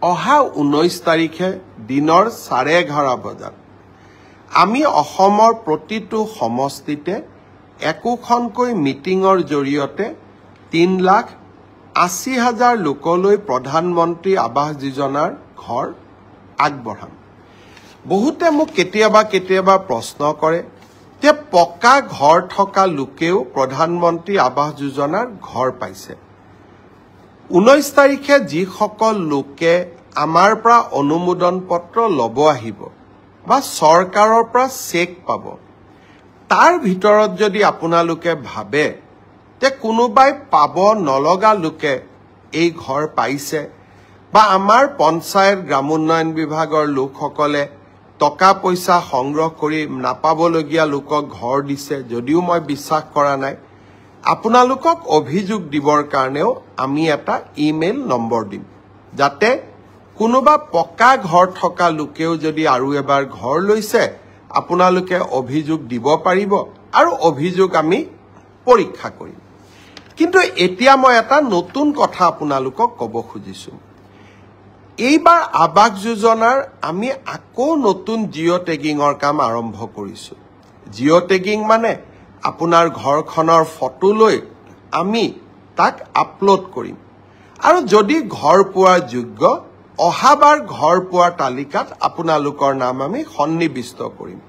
অহা 19 তাৰিখে দিনৰ 11:30 বজাত আমি অসমৰ প্ৰতিটো সমষ্টিতে একোখনকৈ মিটিঙৰ জৰিয়তে 3,80,000 লোকলৈ প্ৰধানমন্ত্ৰী আৱাস যোজনাৰ ঘৰ আগবঢ়াম। বহুতে মোক কেতিয়াবা প্ৰশ্ন কৰে যে পকা ঘৰ থকা লোকেও প্ৰধানমন্ত্ৰী আৱাস যোজনাৰ ঘৰ পাইছে। 19 তাৰিখে যিসকল লোকে আমাৰ পৰা অনুমোদন পত্ৰ ল'ব আহিব বা চৰকাৰৰ পৰা চেক পাব, তাৰ ভিতৰত যদি আপোনালোকে ভাবে যে কোনোবাই পাব নলগা লোকে এই ঘৰ পাইছে বা আমাৰ পঞ্চায়ত গ্ৰামোন্নয়ন বিভাগৰ লোকসকলে টকা পইচা সংগ্ৰহ কৰি নাপাবলগীয়া লোকক ঘৰ দিছে, যদিও মই বিশ্বাস কৰা নাই, আপোনালোকক অভিযোগ দিবৰ কাৰণেও আমি এটা ইমেইল নম্বৰ দিম, যাতে কোনোবা পকা ঘৰ থকা লোকেও যদি আৰু এবাৰ ঘৰ লৈছে আপোনালোকে অভিযোগ দিব পাৰিব আৰু অভিযোগ আমি পৰীক্ষা কৰিম। কিন্তু এতিয়া মই এটা নতুন কথা আপোনালোকক ক'ব খুজিছো। এইবাৰ আৱাস যোজনাৰ আমি আকৌ নতুন জিঅ' টেগিঙৰ কাম আৰম্ভ কৰিছো। জিঅ' টেগিং মানে আপোনাৰ ঘৰখনৰ ফটো লৈ আমি তাক আপলোড কৰিম আৰু যদি ঘৰ পোৱাৰ যোগ্য, অহাবাৰ ঘৰ পোৱাৰ তালিকাত আপোনালোকৰ নাম আমি সন্নিবিষ্ট কৰিম।